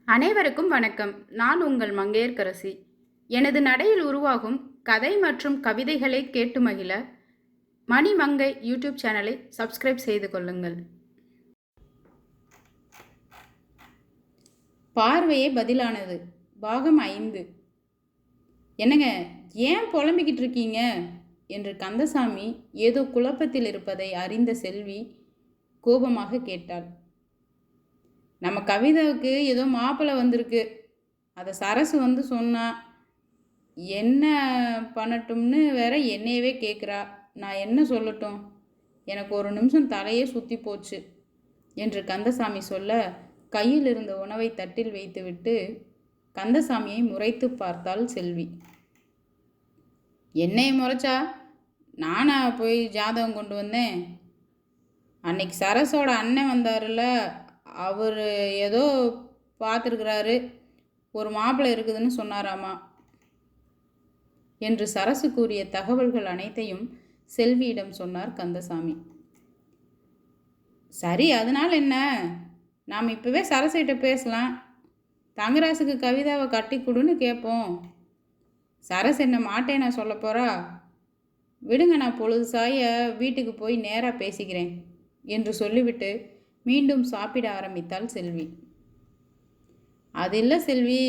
அனைவருக்கும் வணக்கம். நான் உங்கள் மங்கையர்க்கரசி. எனது நடையில் உருவாகும் கதை மற்றும் கவிதைகளை கேட்டு மகிழ மணி மங்கை யூடியூப் சேனலை சப்ஸ்கிரைப் செய்து கொள்ளுங்கள். பார்வையே பதிலானது. பாகம் 5. என்னங்க, ஏன் புலம்பிக்கிட்டு இருக்கீங்க என்று கந்தசாமி ஏதோ குழப்பத்தில் இருப்பதை அறிந்த செல்வி கோபமாக கேட்டாள். நம்ம கவிதாவுக்கு ஏதோ மாப்பிள்ளை வந்திருக்கு, அதை சரசு வந்து சொன்னா. என்ன பண்ணட்டும்னு வேற என்னையவே கேட்குறா. நான் என்ன சொல்லட்டும்? எனக்கு ஒரு நிமிஷம் தலையே சுற்றி போச்சு என்று கந்தசாமி சொல்ல, கையில் இருந்த உணவை தட்டில் வைத்துவிட்டு கந்தசாமியை முறைத்து பார்த்தாள் செல்வி. என்னைய முறைச்சா? நானா போய் ஜாதகம் கொண்டு வந்தேன்? அன்னைக்கு சரஸோட அண்ணன் வந்தாருல்ல, அவர் ஏதோ பார்த்துருக்கிறாரு, ஒரு மாப்பிள்ளை இருக்குதுன்னு சொன்னாராமா என்று சரசு கூறிய தகவல்கள் அனைத்தையும் செல்வியிடம் சொன்னார் கந்தசாமி. சரி, அதனால என்ன? நாம் இப்போவே சரசிட்ட பேசலாம். தங்கராசுக்கு கவிதாவை கட்டி கொடுன்னு கேட்போம். சரஸ் என்ன மாட்டேன்னா சொல்ல போகிறா? விடுங்க, நான் பொழுது சாய வீட்டுக்கு போய் நேராக பேசிக்கிறேன் என்று சொல்லிவிட்டு மீண்டும் சாப்பிட ஆரம்பித்தாள் செல்வி. அது இல்லை செல்வி,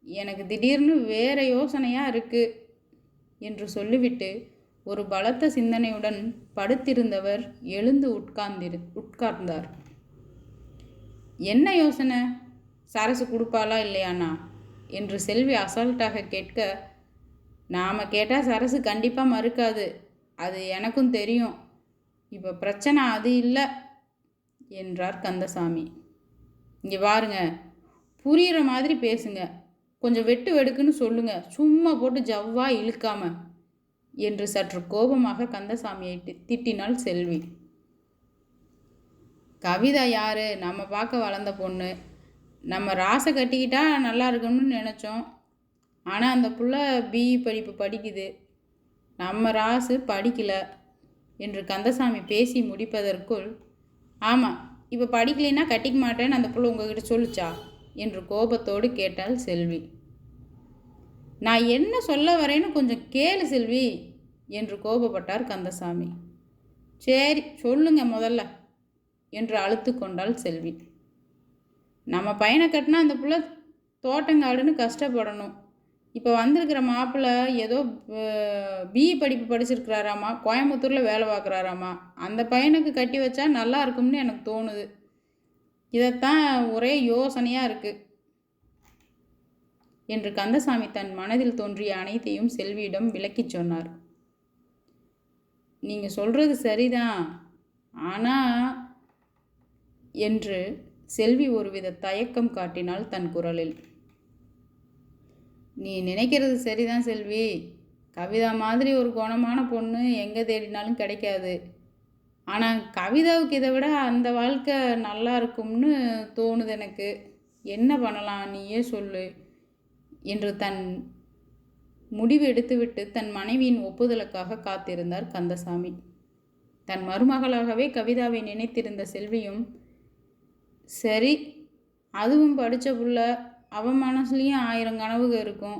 எனக்கு திடீர்னு வேற யோசனையாக இருக்கு என்று சொல்லிவிட்டு ஒரு பலத்த சிந்தனையுடன் படுத்திருந்தவர் எழுந்து உட்கார்ந்தார். என்ன யோசனை? சரசு கொடுப்பாளா இல்லையாண்ணா என்று செல்வி அசால்ட்டாக கேட்க, நாம் கேட்டால் சரசு கண்டிப்பாக மறுக்காது, அது எனக்கும் தெரியும். இப்போ பிரச்சனை அது இல்லை என்றார் கந்தசாமி. இங்கே பாருங்க, புரிகிற மாதிரி பேசுங்க, கொஞ்சம் வெட்டு வெடுக்குன்னு சொல்லுங்க, சும்மா போட்டு ஜவ்வா இழுக்காம என்று சற்று கோபமாக கந்தசாமியை திட்டினாள் செல்வி. கவிதா யாரு? நம்ம பார்க்க வளர்ந்த பொண்ணு. நம்ம ராசை கட்டிக்கிட்டா நல்லா இருக்கணும்னு நினச்சோம். ஆனால் அந்த புள்ள பிஇ படிப்பு படிக்குது, நம்ம ராசு படிக்கல என்று கந்தசாமி பேசி முடிப்பதற்குள், ஆமாம், இப்போ படிக்கலைன்னா கட்டிக்க மாட்டேன்னு அந்த புள்ள உங்ககிட்ட சொல்லிச்சா என்று கோபத்தோடு கேட்டாள் செல்வி. நான் என்ன சொல்ல வரேன்னு கொஞ்சம் கேளு செல்வி என்று கோபப்பட்டார் கந்தசாமி. சரி சொல்லுங்க முதல்ல என்று அழுத்து கொண்டாள் செல்வி. நம்ம பையனை கட்டினா அந்த புள்ள தோட்டங்காடுன்னு கஷ்டப்படணும். இப்போ வந்திருக்கிற மாப்பிள்ளை ஏதோ பிஇ படிப்பு படிச்சிருக்கிறாராமா, கோயம்புத்தூரில் வேலை பார்க்குறாராமா. அந்த பையனுக்கு கட்டி வச்சா நல்லா இருக்கும்னு எனக்கு தோணுது. இதைத்தான் ஒரே யோசனையாக இருக்குது என்று கந்தசாமி தன் மனதில் தோன்றிய அனைத்தையும் செல்வியிடம் விளக்கி சொன்னார். நீங்கள் சொல்கிறது சரிதான், ஆனால் என்று செல்வி ஒருவித தயக்கம் காட்டினாள் தன் குரலில். நீ நினைக்கிறது சரிதான் செல்வி. கவிதா மாதிரி ஒரு குணமான பொண்ணு எங்கே தேடினாலும் கிடைக்காது. ஆனால் கவிதாவுக்கு இதை விட அந்த வாழ்க்கை நல்லா இருக்கும்னு தோணுது எனக்கு. என்ன பண்ணலாம் நீயே சொல்லு என்று தன் முடிவு எடுத்துவிட்டு தன் மனைவியின் ஒப்புதலுக்காக காத்திருந்தார் கந்தசாமி. தன் மருமகளாகவே கவிதாவை நினைத்திருந்த செல்வியும், சரி, அதுவும் படித்த புள்ள, அவன் மனசுலேயும் 1000 கனவுக இருக்கும்,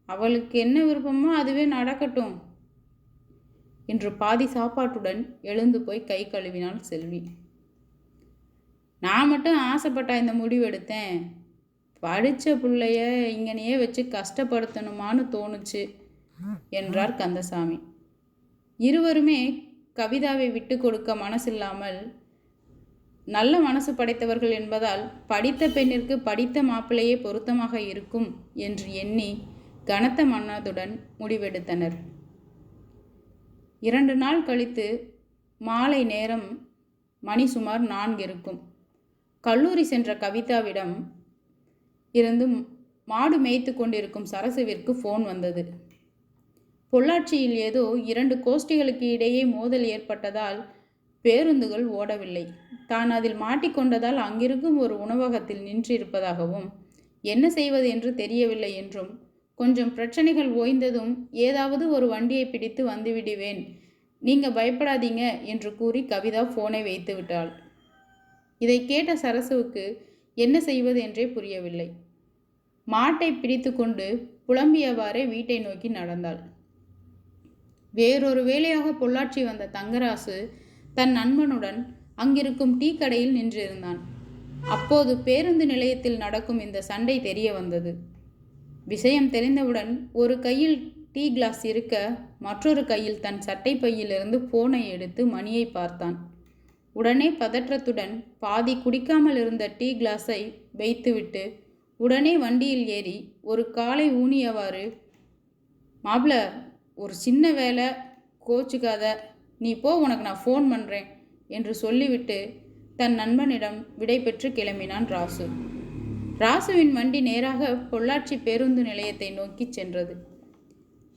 அவளுக்கு என்ன விருப்பமோ அதுவே நடக்கட்டும் என்று பாதி சாப்பாட்டுடன் எழுந்து போய் கை கழுவினாள் செல்வி. நான் மட்டும் ஆசைப்பட்டா இந்த முடிவு எடுத்தேன்? படித்த பிள்ளைய இங்கனையே வச்சு கஷ்டப்படுத்தணுமான்னு தோணுச்சு என்றார் கந்தசாமி. இருவருமே கவிதாவை விட்டு கொடுக்க மனசில்லாமல், நல்ல மனசு படைத்தவர்கள் என்பதால் படித்த பெண்ணிற்கு படித்த மாப்பிள்ளையே பொருத்தமாக இருக்கும் என்று எண்ணி கனத்த மனதுடன் முடிவெடுத்தனர். 2 நாள் கழித்து மாலை நேரம் மணி சுமார் 4 இருக்கும். கல்லூரி சென்ற கவிதாவிடம் இருந்து மாடு மேய்த்து கொண்டிருக்கும் சரசுவிற்கு ஃபோன் வந்தது. பொள்ளாச்சியில் ஏதோ 2 கோஷ்டிகளுக்கு இடையே மோதல் ஏற்பட்டதால் பேருந்துகள் ஓடவில்லை. தான் அதில் மாட்டிக்கொண்டதால் அங்கிருக்கும் ஒரு உணவகத்தில் நின்றிருப்பதாகவும், என்ன செய்வது என்று தெரியவில்லை என்றும், கொஞ்சம் பிரச்சனைகள் ஓய்ந்ததும் ஏதாவது ஒரு வண்டியை பிடித்து வந்துவிடுவேன், நீங்கள் பயப்படாதீங்க என்று கூறி கவிதா ஃபோனை வைத்து விட்டாள். இதை கேட்ட சரசுவுக்கு என்ன செய்வது என்றே புரியவில்லை. மாட்டை பிடித்து கொண்டு புலம்பியவாறே வீட்டை நோக்கி நடந்தாள். வேறொரு வேலையாக பொள்ளாச்சி வந்த தங்கராசு தன் நண்பனுடன் அங்கிருக்கும் டீ கடையில் நின்றிருந்தான். அப்போது பேருந்து நிலையத்தில் நடக்கும் இந்த சண்டை தெரிய வந்தது. விஷயம் தெரிந்தவுடன் ஒரு கையில் டீ கிளாஸ் இருக்க மற்றொரு கையில் தன் சட்டை பையிலிருந்து போனை எடுத்து மணியை பார்த்தான். உடனே பதற்றத்துடன் பாதி குடிக்காமல் இருந்த டீ கிளாஸை வைத்துவிட்டு உடனே வண்டியில் ஏறி ஒரு காலை ஊனியவாறு, மாப்ள, ஒரு சின்ன வேலை, கோச்சுக்காத, நீ போ, உனக்கு நான் ஃபோன் பண்ணுறேன் என்று சொல்லிவிட்டு தன் நண்பனிடம் விடை பெற்று கிளம்பினான் ராசு. ராசுவின் வண்டி நேராக பொள்ளாச்சி பேருந்து நிலையத்தை நோக்கி சென்றது.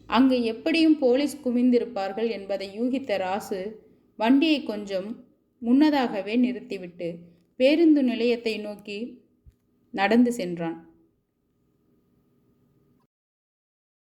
அங்கு எப்படியும் போலீஸ் குவிந்திருப்பார்கள் என்பதை யூகித்த ராசு வண்டியை கொஞ்சம் முன்னதாகவே நிறுத்திவிட்டு பேருந்து நிலையத்தை நோக்கி நடந்து சென்றான்.